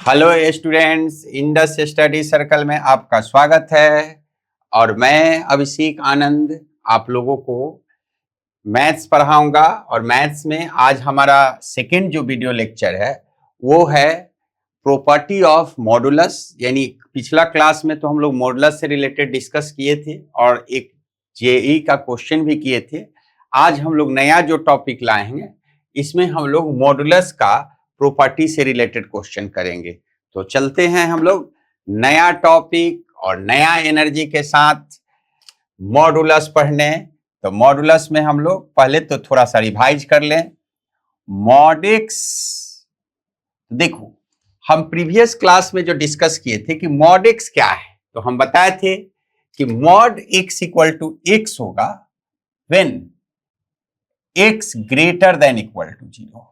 Hello students, Indus study circle में आपका स्वागत है। और मैं अभिषेक आनंद आप लोगों को मैथ्स पढ़ाऊंगा। और मैथ्स में आज हमारा सेकंड जो वीडियो लेक्चर है वो है प्रॉपर्टी ऑफ मॉडुलस। यानी पिछला क्लास में तो हम लोग मॉडुलस से रिलेटेड डिस्कस किए थे और एक जेई का क्वेश्चन भी किए थे। आज हम लोग नया जो टॉपिक लाए हैं इसमें हम लोग मॉडुलस का प्रॉपर्टी से रिलेटेड क्वेश्चन करेंगे। तो चलते हैं हम लोग नया टॉपिक और नया एनर्जी के साथ मॉडुलस पढ़ने। तो मॉडुलस में हम लोग पहले तो थोड़ा सा रिवाइज कर लें। मॉड एक्स, देखो हम प्रीवियस क्लास में जो डिस्कस किए थे कि मॉड एक्स क्या है, तो हम बताए थे कि mod x equal to x होगा when x greater than equal to 0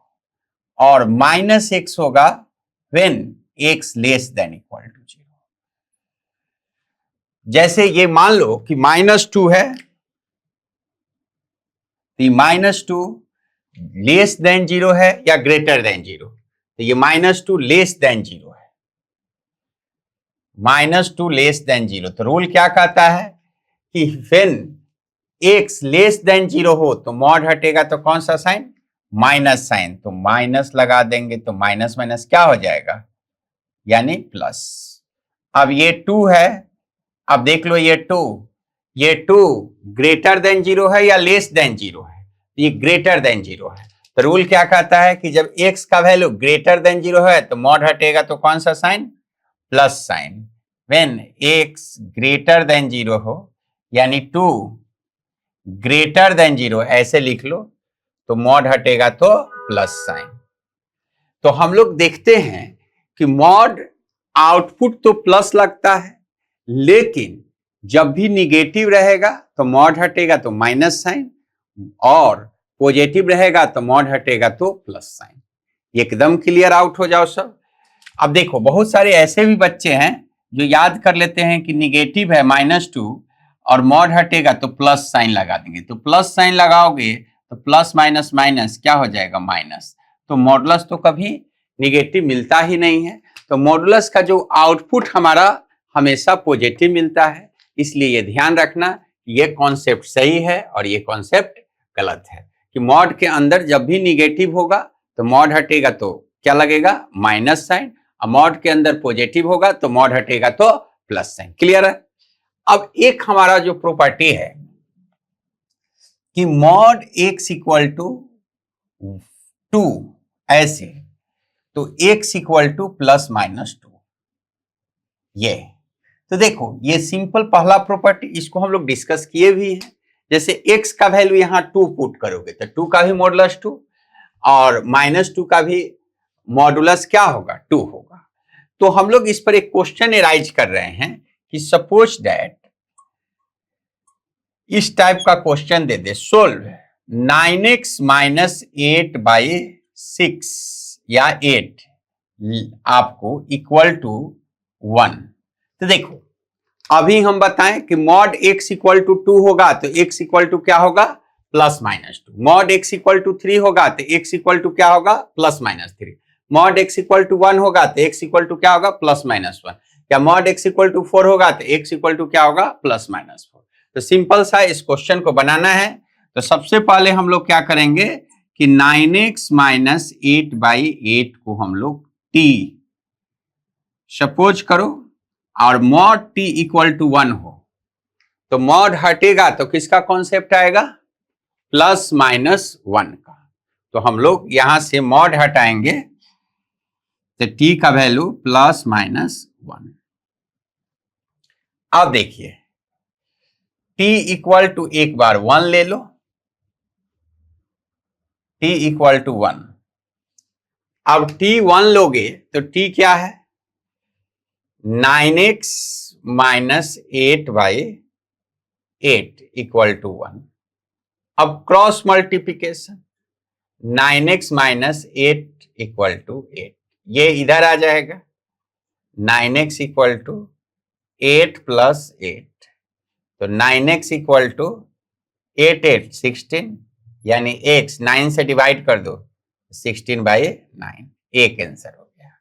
और माइनस एक्स होगा when x less than equal to 0। जैसे ये मान लो कि -2 है, तो -2 लेस देन 0 है या ग्रेटर देन 0, तो ये -2 लेस देन 0 है। -2 लेस देन 0, तो रूल क्या कहता है कि व्हेन एक्स लेस देन 0 हो तो मॉड हटेगा तो कौन सा साइन, माइनस साइन, तो माइनस लगा देंगे तो माइनस माइनस क्या हो जाएगा, यानी प्लस। अब ये 2 है, अब देख लो ये 2 ग्रेटर देन 0 है या लेस देन 0 है, ये ग्रेटर देन 0 है। तो रूल क्या कहता है कि जब x का वैल्यू ग्रेटर देन 0 है तो मॉड हटेगा तो कौन सा sign, plus sign. When x greater than 0 हो यानी 2 ग्रेटर देन 0 ऐसे लिख लो तो मॉड हटेगा तो प्लस साइन। तो हम लोग देखते हैं कि मॉड आउटपुट तो प्लस लगता है, लेकिन जब भी निगेटिव रहेगा तो मॉड हटेगा तो माइनस साइन और पॉजिटिव रहेगा तो मॉड हटेगा तो प्लस साइन। एकदम क्लियर आउट हो जाओ सब। अब देखो बहुत सारे ऐसे भी बच्चे हैं जो याद कर लेते हैं कि निगेटिव है -2 और मॉड हटेगा तो प्लस साइन लगा देंगे, तो प्लस साइन लगाओगे तो प्लस माइनस माइनस क्या हो जाएगा, माइनस। तो मॉडुलस तो कभी निगेटिव मिलता ही नहीं है। तो मॉडुलस का जो आउटपुट हमारा हमेशा पॉजिटिव मिलता है, इसलिए ये ध्यान रखना ये कॉन्सेप्ट सही है और ये कॉन्सेप्ट गलत है कि मॉड के अंदर जब भी निगेटिव होगा तो मॉड हटेगा तो क्या लगेगा, माइनस साइन, और मॉड के अंदर पॉजिटिव होगा तो मॉड हटेगा तो प्लस साइन। क्लियर है। अब एक हमारा जो प्रॉपर्टी है कि मॉड एक्स इक्वल टू 2 ऐसे, तो x equal two plus minus 2, ये तो देखो ये सिंपल पहला प्रॉपर्टी, इसको हम लोग डिस्कस किए भी हैं। जैसे x का वैल्यू यहां 2 पुट करोगे तो 2 का भी मॉडुलस 2 और -2 का भी मॉडुलस क्या होगा, 2 होगा। तो हम लोग इस पर एक क्वेश्चन एराइज कर रहे हैं कि सपोज दैट इस टाइप का क्वेश्चन दे दे, सोल्व 9x माइनस 8/6 या 8 आपको इक्वल टू 1। तो देखो अभी हम बताएं कि मॉड x इक्वल टू 2 होगा तो x इक्वल टू क्या होगा, plus minus 2। Mod x equal to 3 होगा तो x इक्वल टू क्या होगा, plus minus 3। Mod x equal to 1 होगा तो x इक्वल टू क्या होगा, प्लस माइनस 1। या मॉड x इक्वल टू 4 होगा तो x इक्वल टू क्या होगा, प्लस माइनस 4। तो सिंपल सा इस क्वेश्चन को बनाना है। तो सबसे पहले हम लोग क्या करेंगे कि 9x माइनस 8/8 को हम लोग t सपोज करो और मॉड t इक्वल टू 1 हो तो मॉड हटेगा तो किसका कॉन्सेप्ट आएगा, प्लस माइनस 1 का। तो हम लोग यहां से मॉड हटाएंगे तो t का वैल्यू प्लस माइनस 1। अब देखिए t इक्वल टू एक बार 1 ले लो, t इक्वल टू 1। अब t 1 लोगे तो t क्या है, 9x माइनस 8/8 इक्वल टू 1। अब cross multiplication 9x minus 8 equal to 8, ये इधर आ जाएगा 9x इक्वल टू 8 प्लस 8, तो 9x इक्वल टू 8 16, यानी x 9 से डिवाइड कर दो 16/9, एक आंसर हो गया।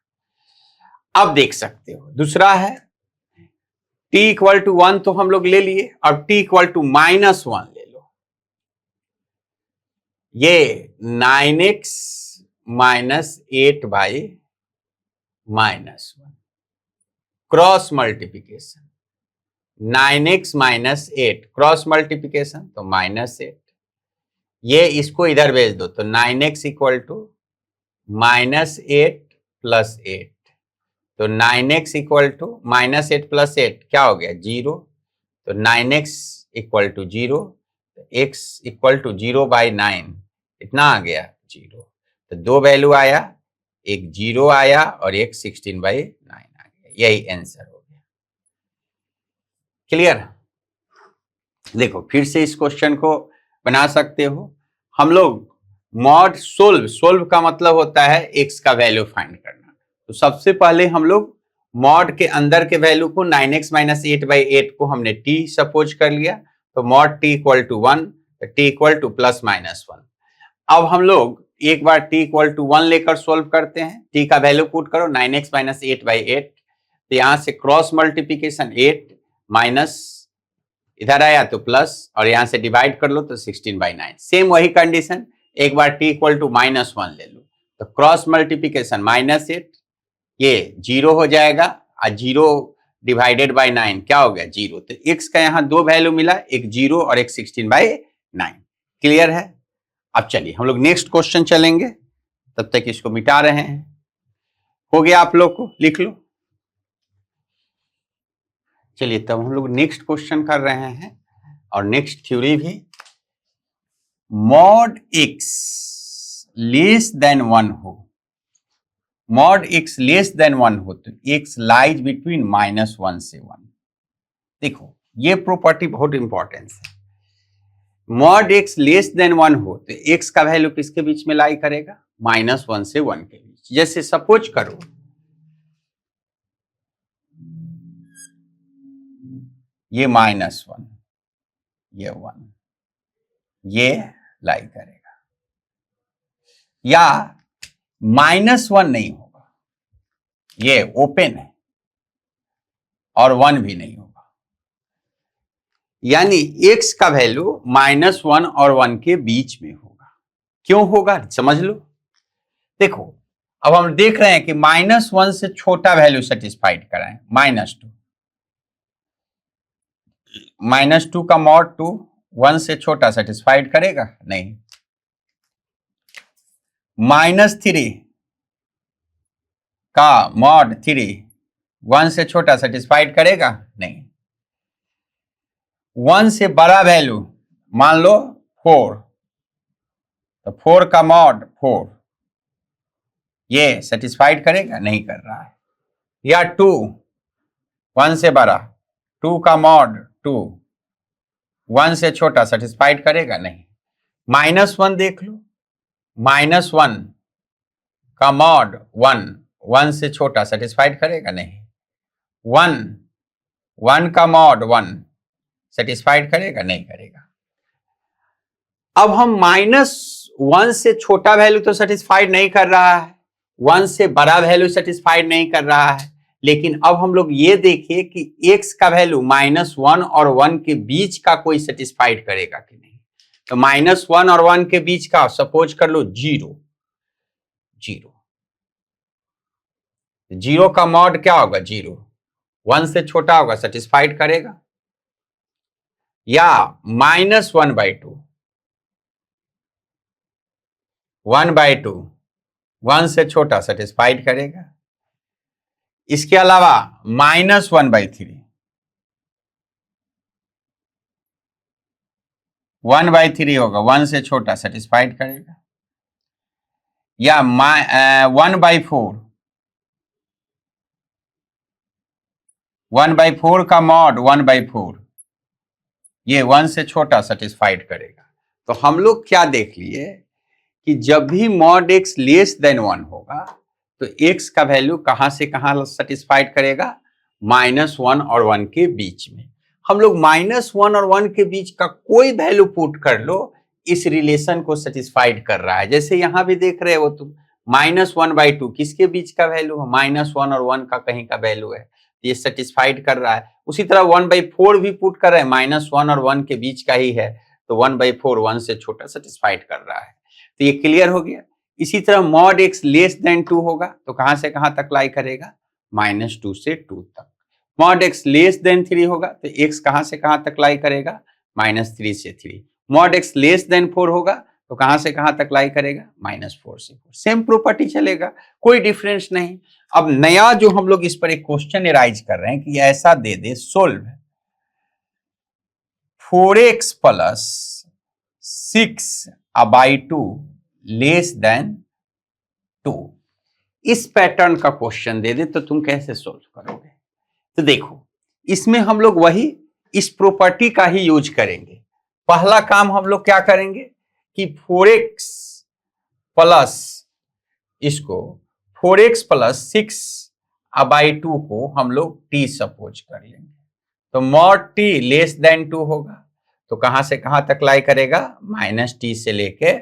अब देख सकते हो दूसरा है t इक्वल टू 1 तो हम लोग ले लिए, अब t इक्वल टू -1 ले लो। ये 9x -8 by -1 cross multiplication, 9x -8 cross multiplication तो -8, ये इसको इधर भेज दो तो 9x इक्वल टू -8 प्लस 8, तो 9x इक्वल टू -8 प्लस 8 क्या हो गया 0, तो 9x equal to 0, x equal to 0 by 9 इतना आ गया 0, तो दो वैल्यू आया, एक 0 आया और एक 16/9 आ गया, यही आंसर हो गया। क्लियर? देखो फिर से इस क्वेश्चन को बना सकते हो हम लोग। मॉड सोल्व का मतलब होता है x का वैल्यू फाइंड करना। तो सबसे पहले हम लोग मॉड के अंदर के वैल्यू को 9x -8/8 को हमने t सपोज कर लिया, तो mod t equal to 1, t equal to +-1। अब हम लोग एक बार t इक्वल टू 1 लेकर सोल्व करते हैं, t का वैल्यू पुट करो 9x -8/8, तो यहां से क्रॉस मल्टीप्लीकेशन 8 माइनस इधर आया तो प्लस और यहां से डिवाइड कर लो तो 16/9। सेम वही कंडीशन, एक बार t इक्वल टू -1 ले लो तो क्रॉस मल्टीप्लीकेशन -8, ये 0 हो जाएगा और 0 डिवाइडेड बाय 9 क्या हो गया 0, तो x का यहाँ दो वैल्यू मिला, एक 0 और एक 16/9। क्लियर है? अब चलिए हम लोग नेक्स्ट क्वेश्चन चलेंगे, तब तक इसको मिटा रहे हैं। हो गया आप लोग को, लिख लो। चलिए तब हम लोग नेक्स्ट क्वेश्चन कर रहे हैं और नेक्स्ट थ्योरी भी, मॉड x लेस देन 1 हो, मॉड x लेस देन 1 हो तो x लाइज बिटवीन -1 से 1। देखो ये प्रॉपर्टी बहुत इंपॉर्टेंट है। मॉड x लेस देन 1 हो तो x का वैल्यू किसके बीच में लाई करेगा, -1 से 1 के बीच। जैसे सपोज करो ये -1, ये 1, ये लाई करेगा, या -1 नहीं होगा, ये ओपन है और 1 भी नहीं होगा, यानी x का वैल्यू -1 और 1 के बीच में होगा। क्यों होगा समझ लो। देखो अब हम देख रहे हैं कि -1 से छोटा वैल्यू सेटिस्फाइड कराएं, -2 का मॉड 2 1 से छोटा सेटिस्फाइड करेगा नहीं, -3 का मॉड 3 1 से छोटा सेटिस्फाइड करेगा नहीं, 1 से बड़ा वैल्यू मान लो 4, तो 4 का मॉड 4 ये सेटिस्फाइड करेगा नहीं कर रहा है, या 2 1 से बड़ा 2 का मॉड 2 1 से छोटा सेटिस्फाइड करेगा नहीं, -1 देख लो, -1 का मॉड 1 से छोटा सेटिस्फाइड करेगा नहीं, 1 का मॉड 1 सेटिस्फाइड करेगा नहीं करेगा। अब हम -1 से छोटा वैल्यू तो सेटिस्फाइड नहीं कर रहा है, 1 से बड़ा वैल्यू सेटिस्फाइड नहीं कर रहा है, लेकिन अब हम लोग ये देखिए कि x का वैल्यू -1 और 1 के बीच का कोई सेटिस्फाइड करेगा कि नहीं। तो -1 और 1 के बीच का सपोज कर लो 0 का मॉड क्या होगा 0, 1 से छोटा होगा सेटिस्फाइड करेगा, या -1/2 1/2 1 से छोटा सेटिस्फाइड करेगा। इसके अलावा -1/3 1/3 होगा, 1 से छोटा सेटिस्फाइड करेगा, या 1/4 1/4 का मॉड 1/4 ये 1 से छोटा सेटिस्फाइड करेगा। तो हम लोग क्या देख लिए कि जब भी मॉड x लेस देन 1 होगा तो x का वैल्यू कहां से कहां सेटिस्फाइड करेगा, -1 और 1 के बीच में। हम लोग -1 और 1 के बीच का कोई वैल्यू पुट कर लो, इस रिलेशन को सेटिस्फाइड कर रहा है। जैसे यहां भी देख रहे हो तुम -1/2 किसके बीच का वैल्यू है? -1 और 1 का कहीं का वैल्यू है, ये सेटिस्फाइड कर रहा है। उसी तरह 1/4 भी पुट कर रहे हैं, -1 और 1 के बीच का ही है, तो 1/4 1 से छोटा सेटिस्फाइड कर रहा है, तो ये क्लियर हो गया। इसी तरह मॉड x लेस देन 2 होगा तो कहां से कहां तक लाई करेगा? -2 से 2 तक। मॉड x लेस देन 3 होगा तो x कहां से कहां तक लाई करेगा? -3 से 3। मॉड x लेस देन 4 होगा तो कहां से कहां तक लाई करेगा? -4 से 4। सेम प्रॉपर्टी चलेगा, कोई डिफरेंस नहीं। अब नया जो हम लोग इस पर एक क्वेश्चन एराइज कर रहे हैं कि ऐसा दे दे, solve 4x plus 6/2 less than 2, इस पैटर्न का क्वेश्चन दे दे तो तुम कैसे सोल्व करोगे? तो देखो, इसमें हम लोग वही इस प्रॉपर्टी का ही यूज करेंगे। पहला काम हम लोग क्या करेंगे कि 4x प्लस इसको 4x प्लस 6/2 को हम लोग t सपोज कर लेंगे, तो मॉड t लेस देन 2 होगा तो कहां से कहां तक लाई करेगा? -t से लेके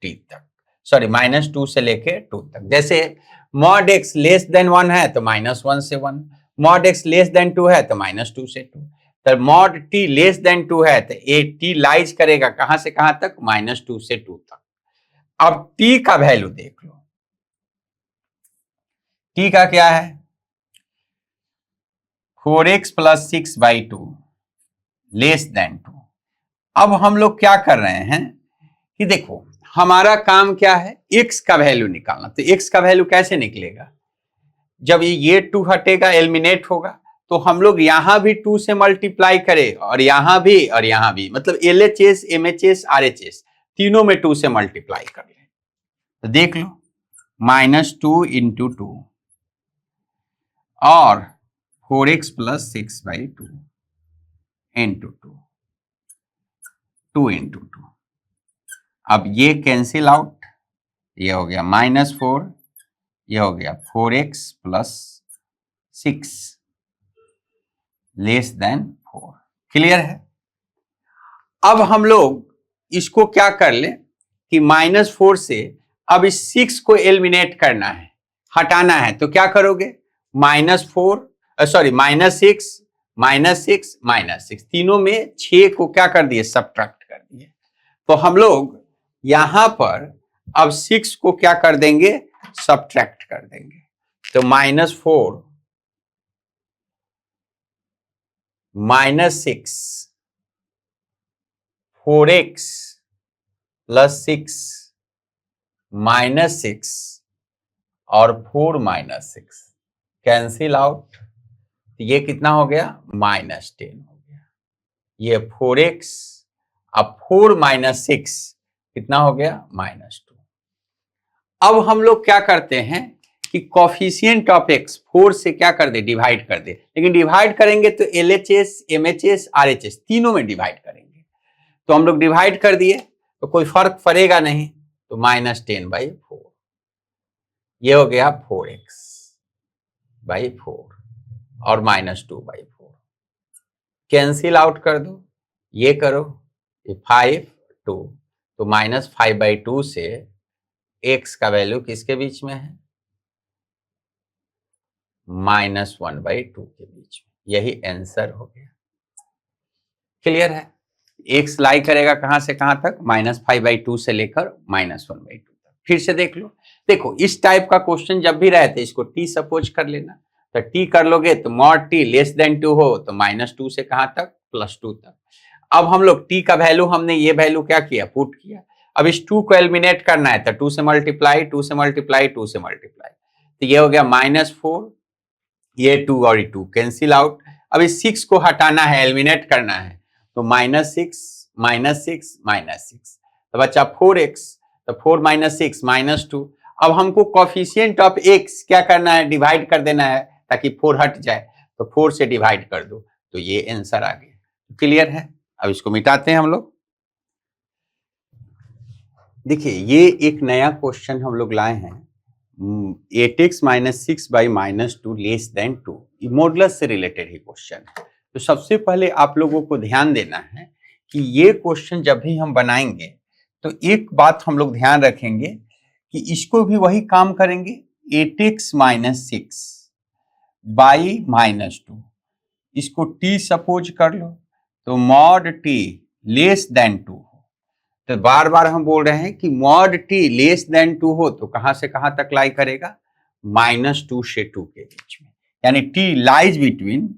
t तक, सॉरी -2 से लेके 2 तक। जैसे मॉड x लेस देन 1 है तो -1 से 1, मॉड x लेस देन 2 है तो -2 से 2, तो मॉड t लेस देन 2 है तो t लाइज करेगा कहां से कहां तक? -2 से 2 तक। अब t का वैल्यू देख लो, t का क्या है? 4x plus 6/2 less than 2। अब हम लोग क्या कर रहे हैं कि देखो, हमारा काम क्या है? x का वैल्यू निकालना। तो x का वैल्यू कैसे निकलेगा? जब ये 2 हटेगा, एलिमिनेट होगा, तो हम लोग यहां भी 2 से मल्टीप्लाई करें और यहां भी, मतलब LHS, MHS, RHS तीनों में 2 से मल्टीप्लाई कर ले। तो देख लो, -2 × 2 और 4x प्लस 6/2 × 2, 2 × 2। अब ये कैंसिल आउट, ये हो गया -4, ये हो गया 4x plus 6 less than 4। Clear है? अब हम लोग इसको क्या कर ले कि -4 से अब इस 6 को एलिमिनेट करना है, हटाना है, तो क्या करोगे? -6 तीनों में 6 को क्या कर दिए? सब्ट्रैक्ट कर दिए। तो हम लोग यहां पर अब 6 को क्या कर देंगे? सब्ट्रैक्ट कर देंगे। तो -4 -6 4x प्लस 6 -6 और 4 -6 कैंसिल आउट, ये कितना हो गया? -10 हो गया। ये 4x, अब 4 - 6 कितना हो गया? -2। अब हम लोग क्या करते हैं कि कोफिशिएंट ऑफ x 4 से क्या कर दे? डिवाइड कर दे। लेकिन डिवाइड करेंगे तो LHS, MHS, RHS तीनों में डिवाइड करेंगे, तो हम लोग डिवाइड कर दिए तो कोई फर्क पड़ेगा नहीं, तो -10/4, ये हो गया 4x/4 और -2/4 कैंसिल आउट कर दो, ये करो, ये 5 2, तो -5/2 से x का वैल्यू किसके बीच में है? -1/2 के बीच में। यही आंसर हो गया। क्लियर है? x लाई करेगा कहां से कहां तक? -5/2 से लेकर -1/2 तक। फिर से देख लो, देखो इस टाइप का क्वेश्चन जब भी रहे थे इसको t सपोज कर लेना, तो t कर लोगे तो मॉड t लेस देन 2 हो तो -2 से कहां तक? +2 तक। अब हम लोग t का वैल्यू, हमने ये वैल्यू क्या किया? पुट किया। अब इस 2 को एलिमिनेट करना है तो 2 से मल्टीप्लाई, 2 से मल्टीप्लाई, 2 से मल्टीप्लाई, तो ये हो गया -4, ये 2 और ये 2 कैंसिल आउट। अब इस 6 को हटाना है, एलिमिनेट करना है, तो -6 -6 -6, तो बचा 4x, तो 4 - 6 -2। अब हमको कोफिशिएंट ऑफ x क्या करना है? डिवाइड कर देना है ताकि 4 हट जाए, तो 4 से डिवाइड कर दो, तो ये आंसर आ गया। क्लियर है? अब इसको मिटाते हैं हम लोग। देखिए, ये एक नया क्वेश्चन हम लोग लाए हैं, 8x - 6/-2 लेस देन 2, मॉडुलस से रिलेटेड ही क्वेश्चन है। तो सबसे पहले आप लोगों को ध्यान देना है कि ये क्वेश्चन जब भी हम बनाएंगे तो एक बात हम लोग ध्यान रखेंगे कि इसको भी वही काम करेंगे, 8x माइनस 6 बाई माइनस 2, इसको t सपोज कर लो, तो मॉड t लेस देन 2 हो। तो बार बार हम बोल रहे हैं कि मॉड t लेस देन 2 हो तो कहां से कहां तक लाई करेगा, -2 से 2 के बीच में, यानी t लाइज बिटवीन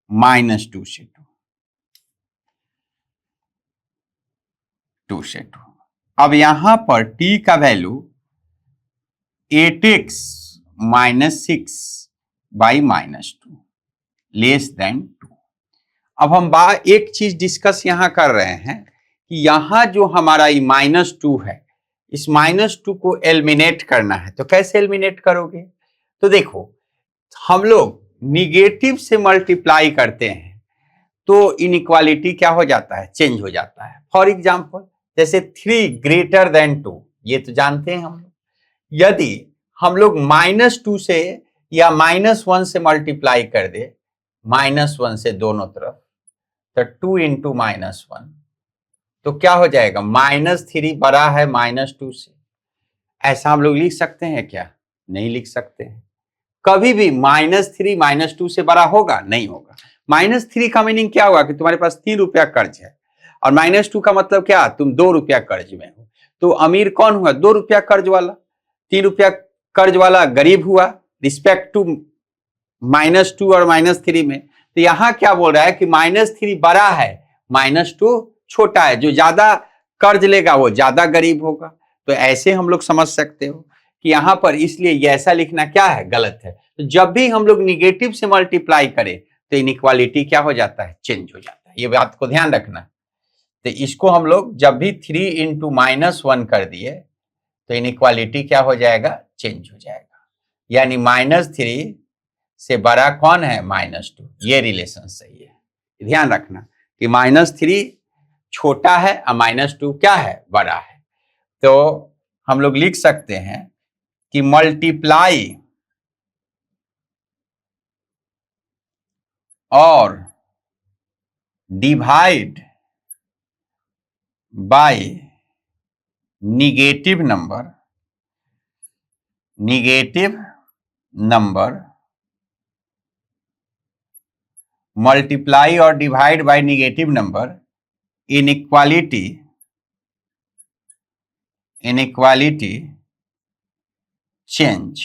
-2 से 2 से 2। अब यहां पर t का value 8x minus 6 by -2 less than 2। अब हम एक चीज डिस्कस यहां कर रहे हैं कि यहां जो हमारा ये -2 है, इस -2 को एलिमिनेट करना है। तो कैसे एलिमिनेट करोगे, तो देखो हम लोग निगेटिव से मल्टीप्लाई करते हैं तो इनइक्वालिटी क्या हो जाता है, चेंज हो जाता है। फॉर एग्जांपल जैसे 3 ग्रेटर देन 2, ये तो जानते हैं हम लोग। यदि हम लोग -2 से या -1 से मल्टीप्लाई कर दे, -1 से दोनों तरफ, तो 2 इंटू -1, तो क्या हो जाएगा, -3 बड़ा है -2 से। ऐसा हम लोग लिख सकते हैं क्या, नहीं लिख सकते हैं। कभी भी -3 -2 से बड़ा होगा, नहीं होगा। -3 का मीनिंग क्या होगा कि तुम्हारे पास 3 रुपया कर्ज है, और -2 का मतलब क्या, तुम 2 रुपया कर्ज में हो। तो अमीर कौन हुआ, 2 रुपया कर्ज वाला। 3 रुपया कर्ज वाला गरीब हुआ रिस्पेक्ट टू -2 और -3 में। तो यहां क्या बोल रहा है कि -3 बड़ा है, -2 छोटा है। जो ज्यादा कर्ज लेगा वो ज्यादा गरीब होगा। तो ऐसे हम लोग समझ सकते हो कि यहां पर, इसलिए ये ऐसा लिखना क्या है, गलत है। तो जब भी हम लोग निगेटिव से मल्टीप्लाई करें तो इनइक्वालिटी क्या हो जाता है, चेंज हो जाता है। ये बात को ध्यान रखना। तो इसको हम लोग जब भी 3 इंटू -1 कर दिए तो इनइक्वालिटी क्या हो जाएगा, चेंज हो जाएगा। यानी -3 से बड़ा कौन है, -2। ये रिलेशन सही है, ध्यान रखना कि -3 छोटा है और -2 क्या है, बड़ा है। तो हम लोग लिख सकते हैं कि मल्टीप्लाई और divide by negative number multiply और divide by negative number inequality change.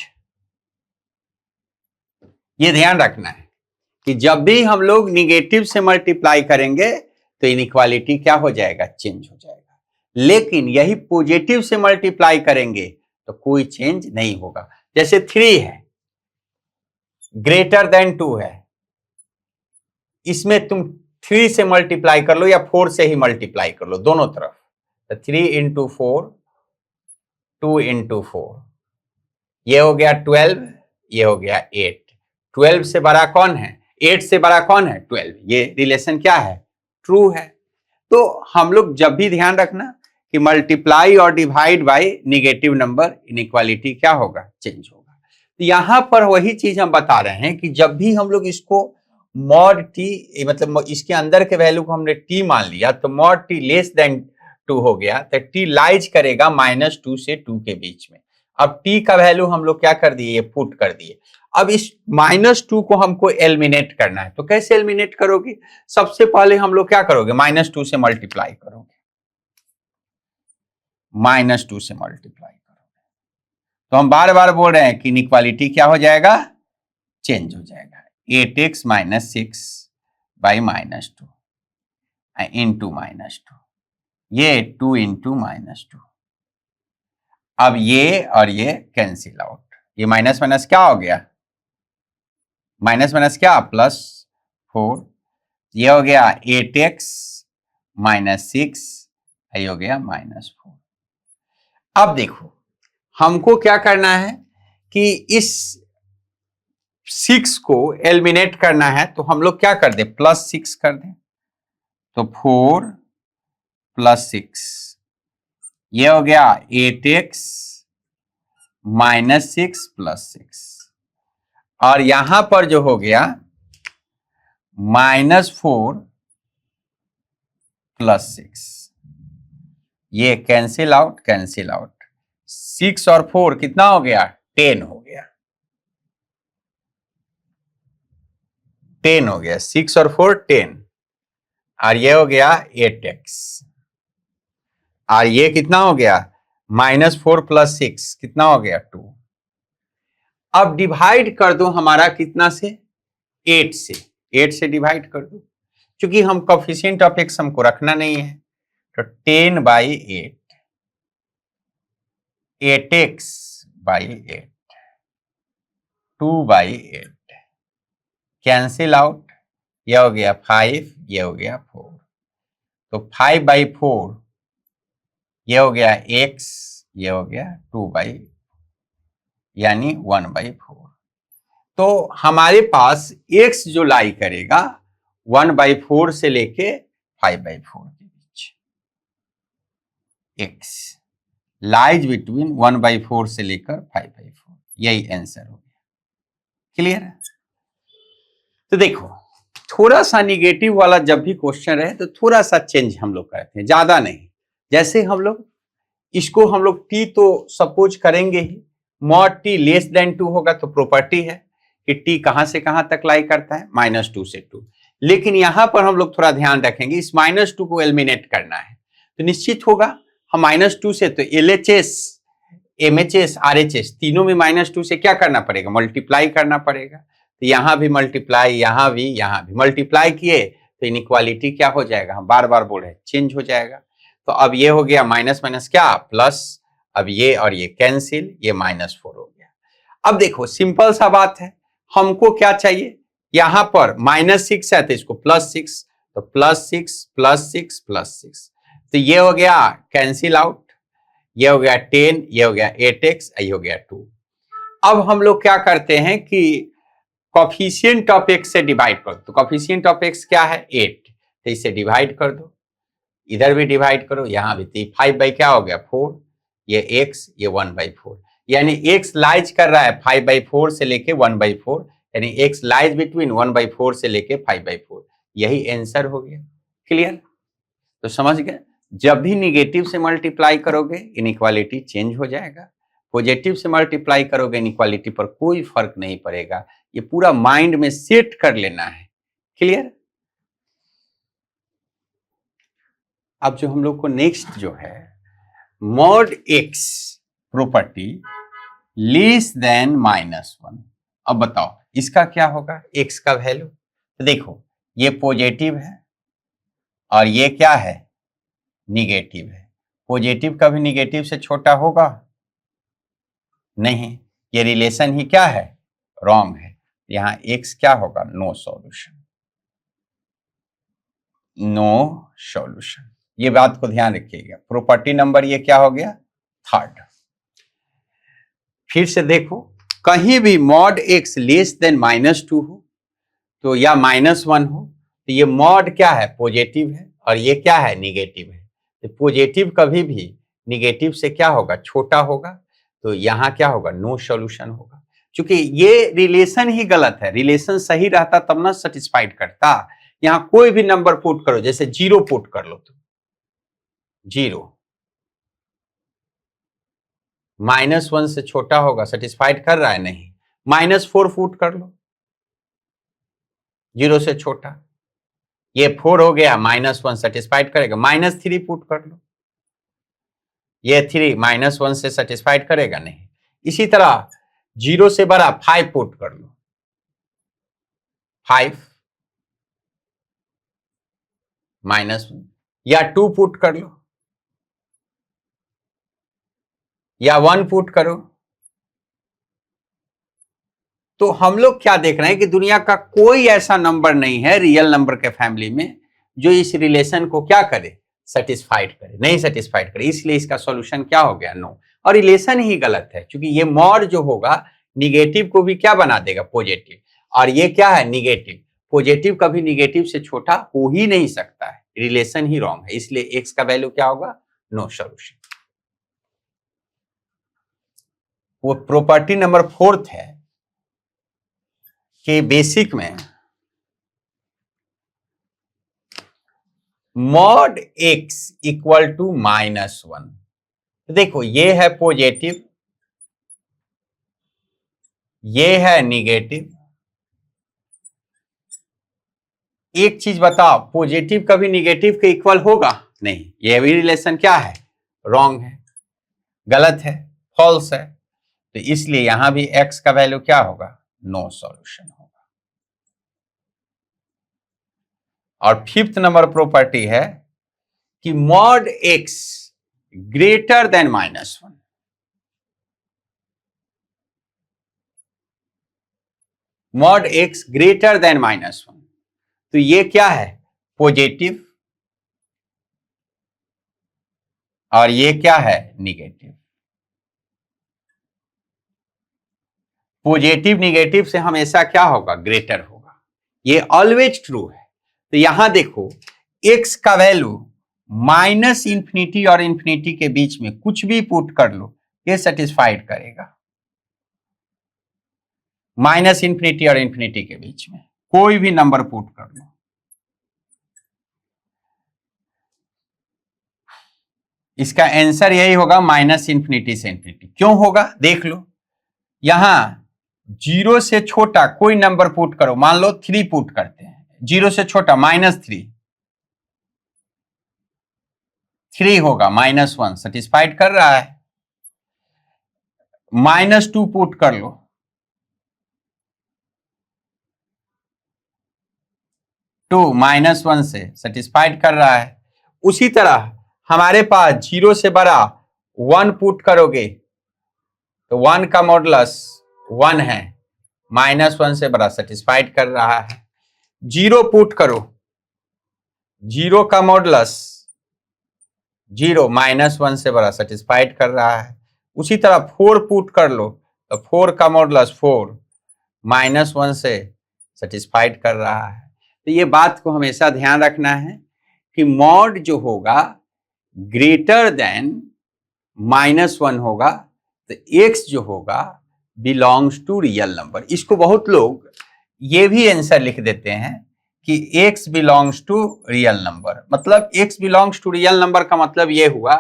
ये ध्यान रखना है कि जब भी हम लोग निगेटिव से मल्टीप्लाई करेंगे तो इनइक्वालिटी क्या हो जाएगा, चेंज हो जाएगा। लेकिन यही पॉजिटिव से मल्टीप्लाई करेंगे तो कोई चेंज नहीं होगा। जैसे 3 है, ग्रेटर देन 2 है, इसमें तुम 3 से मल्टीप्लाई कर लो या 4 से ही मल्टीप्लाई कर लो, दोनों तरफ। तो 3 इंटू 4, 2 इंटू 4, ये हो गया 12, ये हो गया 8। 12 से बड़ा कौन है, 8 से बड़ा कौन है, 12। ये रिलेशन क्या है, ट्रू है। तो हम लोग जब भी ध्यान रखना कि मल्टीप्लाई और divide by negative number, inequality क्या होगा, चेंज होगा। तो यहां पर वही चीज हम बता रहे हैं कि जब भी हम लोग इसको मॉड टी, मतलब इसके अंदर के वैल्यू को हमने टी मान लिया, तो मॉड टी लेस देन 2 हो गया, तो टी लाइज करेगा -2 से 2 के बीच में। अब t का वैल्यू हम लोग क्या कर दिए, पुट कर दिए। अब इस -2 को हमको एलिमिनेट करना है। तो कैसे एलिमिनेट करोगे, सबसे पहले हम लोग क्या करोगे, -2 से मल्टीप्लाई करोगे, -2 से मल्टीप्लाई करोगे। तो हम बार बार बोल रहे हैं कि इनइक्वालिटी क्या हो जाएगा, चेंज हो जाएगा। 8x माइनस 6 बाई -2 इंटू -2, ये 2 इंटू -2। अब ये और ये कैंसिल आउट, ये माइनस माइनस क्या हो गया, माइनस माइनस क्या, +4। ये हो गया 8x माइनस 6, ये हो गया -4। अब देखो हमको क्या करना है कि इस 6 को एलिमिनेट करना है। तो हम लोग क्या कर दे, +6 कर दें। तो 4 + 6, ये हो गया 8x -6 + 6, और यहां पर जो हो गया -4 + 6, ये कैंसिल आउट, कैंसिल आउट। 6 और 4 कितना हो गया? 10 हो गया, 10 हो गया, 6 और 4 10, और ये हो गया 8x, और ये कितना हो गया? -4 + 6 कितना हो गया? 2। अब डिवाइड कर दो हमारा कितना से? 8 से, 8 से डिवाइड कर दो, क्योंकि हम कोफिशिएंट ऑफ x हमको रखना नहीं है, तो 10/8, 8x/8, 2/8 कैंसिल आउट, ये हो गया 5, ये हो गया 4, तो 5/4, ये हो गया x, ये हो गया 2/, यानी 1/4। तो हमारे पास x जो लाई करेगा 1/4 से लेके 5/4 के बीच, x लाइज बिटवीन 1/4 से लेकर 5/4, यही आंसर हो गया। क्लियर है? तो देखो, थोड़ा सा निगेटिव वाला जब भी क्वेश्चन रहे तो थोड़ा सा चेंज हम लोग करते हैं, ज्यादा नहीं। जैसे हम लोग इसको हम लोग t तो सपोज करेंगे ही, मॉड t लेस देन 2 होगा तो प्रॉपर्टी है कि t कहां से कहां तक लाई करता है? -2 से 2। लेकिन यहां पर हम लोग थोड़ा ध्यान रखेंगे, इस -2 को एलिमिनेट करना है, तो निश्चित होगा हम -2 से, तो LHS, MHS, RHS तीनों में -2 से क्या करना पड़ेगा? मल्टीप्लाई करना पड़ेगा। तो यहां भी मल्टीप्लाई, यहां भी मल्टीप्लाई किए तो इनइक्वालिटी क्या हो जाएगा? हम बार बार बोल रहे हैं, चेंज हो जाएगा। तो अब ये हो गया माइनस माइनस क्या प्लस, अब ये और ये कैंसिल, ये -4 हो गया। अब देखो सिंपल सा बात है, हमको क्या चाहिए? यहां पर -6 है तो इसको +6, तो +6 +6 +6, तो ये हो गया कैंसिल आउट, ये हो गया 10, ये हो गया 8x, ये हो गया 2। अब हम लोग क्या करते हैं कि कोफिशिएंट ऑफ x से डिवाइड कर दो, तो कोफिशिएंट ऑफ x क्या है? 8, तो इसे डिवाइड कर दो, इधर भी डिवाइड करो, यहां भी, 5 क्या हो गया? 4, ये x, ये 1/4, यानी x लाइज कर रहा है 5/4 से लेके 1/4, यानी x लाइज बिटवीन 1/4 से लेके 5/4, यही आंसर हो गया। क्लियर? तो समझ गए, जब भी निगेटिव से मल्टीप्लाई करोगे इनइक्वालिटी चेंज हो जाएगा, पॉजिटिव से मल्टीप्लाई करोगे इनइक्वालिटी पर कोई फर्क नहीं पड़ेगा। ये पूरा माइंड में सेट कर लेना है। क्लियर? अब जो हम लोग को नेक्स्ट जो है, mod x property less than -1। अब बताओ इसका क्या होगा? x का वैल्यू, तो देखो ये पॉजिटिव है और ये क्या है? निगेटिव है। पॉजिटिव कभी निगेटिव से छोटा होगा नहीं, ये रिलेशन ही क्या है? रॉन्ग है। यहां x क्या होगा? नो सॉल्यूशन, नो सॉल्यूशन, ये बात को ध्यान रखिएगा। प्रॉपर्टी नंबर ये क्या हो गया? थर्ड। फिर से देखो, कहीं भी मॉड x लेस देन -2 हो तो या -1 हो तो ये मॉड क्या है? पॉजिटिव है, और ये क्या है? निगेटिव है। तो पॉजिटिव कभी भी निगेटिव से क्या होगा? छोटा होगा, तो यहां क्या होगा? नो सॉल्यूशन होगा, क्योंकि ये रिलेशन ही गलत है। रिलेशन सही रहता तब ना सेटिस्फाइड करता। यहां कोई भी नंबर पुट करो, जैसे 0 पुट कर लो, तो 0 -1 से छोटा होगा, सेटिस्फाइड कर रहा है? नहीं। -4 पुट कर लो, 0 से छोटा, ये 4 हो गया, -1 सेटिस्फाइड करेगा। -3 पुट कर लो, ये 3 -1 से सेटिस्फाइड करेगा? नहीं। इसी तरह 0 से बड़ा 5 पुट कर लो, 5 -1, या 2 पुट कर लो, या 1 पुट करो। तो हम लोग क्या देख रहे हैं कि दुनिया का कोई ऐसा नंबर नहीं है रियल नंबर के फैमिली में जो इस रिलेशन को क्या करे? सेटिस्फाइड करे, नहीं सेटिस्फाइड करे, इसलिए इसका सॉल्यूशन क्या हो गया? नो। और रिलेशन ही गलत है, क्योंकि ये मॉड जो होगा निगेटिव को भी क्या बना देगा? पॉजिटिव, और ये क्या है? निगेटिव। पॉजिटिव कभी निगेटिव से छोटा हो ही नहीं सकता है, रिलेशन ही रॉन्ग है, इसलिए एक्स का वैल्यू क्या होगा? No solution. वो प्रॉपर्टी नंबर 4 है कि बेसिक में मॉड x इक्वल टू -1, देखो ये है पॉजिटिव ये है निगेटिव। एक चीज बताओ, पॉजिटिव कभी निगेटिव के इक्वल होगा नहीं, ये भी रिलेशन क्या है, रॉन्ग है, गलत है, फॉल्स है। तो इसलिए यहां भी x का वैल्यू क्या होगा, नो सॉल्यूशन होगा। और फिफ्थ नंबर प्रॉपर्टी है कि mod x greater than -1, mod x greater than -1, तो ये क्या है, पॉजिटिव, और ये क्या है, निगेटिव। पॉजिटिव निगेटिव से हमेशा क्या होगा, ग्रेटर होगा, ये ऑलवेज ट्रू है। तो यहां देखो x का वैल्यू -इंफिनिटी और इंफिनिटी के बीच में कुछ भी पुट कर लो, ये सेटिस्फाइड करेगा। -इंफिनिटी और इंफिनिटी के बीच में कोई भी नंबर पुट कर लो, इसका आंसर यही होगा, -इंफिनिटी से इंफिनिटी। क्यों होगा, देख लो, यहां 0 से छोटा कोई नंबर पुट करो, मान लो 3 पुट करते हैं, 0 से छोटा -3 होगा, -1 सेटिस्फाइड कर रहा है। -2 पुट कर लो, 2 -1 से सेटिस्फाइड कर रहा है। उसी तरह हमारे पास 0 से बड़ा 1 पुट करोगे तो 1 का मॉडुलस 1 है, -1 से बड़ा सेटिस्फाइड कर रहा है। 0 पुट करो, 0 का मॉडुलस 0, -1 से बड़ा सेटिस्फाइड कर रहा है। उसी तरह 4 पुट कर लो तो 4 का मॉडुलस 4, -1 से सेटिस्फाइड कर रहा है। तो ये बात को हमेशा ध्यान रखना है कि मॉड जो होगा ग्रेटर देन -1 होगा, तो x जो होगा बिलोंग्स टू रियल नंबर। इसको बहुत लोग ये भी आंसर लिख देते हैं कि x belongs to real number. मतलब x belongs to real number का मतलब ये हुआ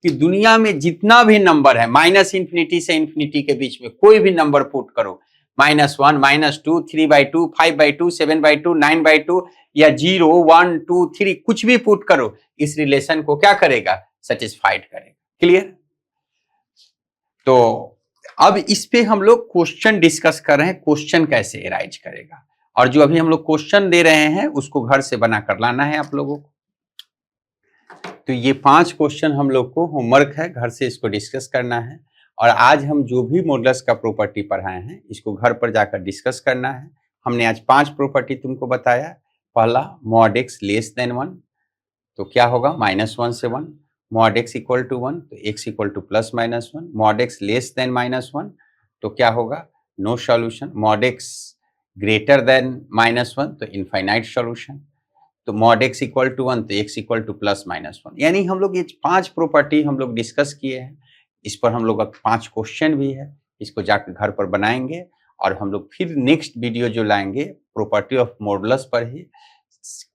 कि दुनिया में जितना भी नंबर है, -इंफिनिटी से इंफिनिटी के बीच में कोई भी नंबर पुट करो, -1, -2, 3/2, 5/2, 7/2, 9/2 या 0, 1, 2, 3 कुछ भी पुट करो, इस रिलेशन को क्या करेगा, सेटिस्फाइड करेगा। क्लियर। तो अब इस पे हम लोग क्वेश्चन डिस्कस कर रहे हैं, क्वेश्चन कैसे अराइज करेगा, और जो अभी हम लोग क्वेश्चन दे रहे हैं उसको घर से बना कर लाना है आप लोगों को। तो ये 5 क्वेश्चन हम लोग को होमवर्क है, घर से इसको डिस्कस करना है। और आज हम जो भी मॉडुलस का प्रॉपर्टी पढ़ाए हैं इसको घर पर जाकर डिस्कस करना है। हमने आज 5 प्रॉपर्टी तुमको बताया। पहला, मॉड x लेस देन 1, तो क्या होगा, -1 से 1। मॉड x इक्वल टू 1, तो x equal to +-1। Mod x less than -1, तो क्या होगा, no solution. Mod x greater than -1, तो इनफाइनाइट सॉल्यूशन। तो मॉड x इक्वल टू 1, तो x इक्वल टू +-1। यानी हम लोग ये 5 प्रॉपर्टी हम लोग डिस्कस किए हैं। इस पर हम लोग 5 क्वेश्चन भी है, इसको जाकर घर पर बनाएंगे। और हम लोग फिर नेक्स्ट वीडियो जो लाएंगे प्रॉपर्टी ऑफ मॉडुलस पर ही,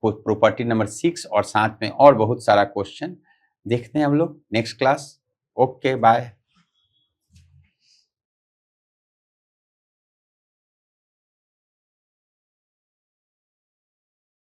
प्रॉपर्टी नंबर 6 और साथ में और बहुत सारा क्वेश्चन देखते हैं हम लोग नेक्स्ट क्लास। Okay, bye.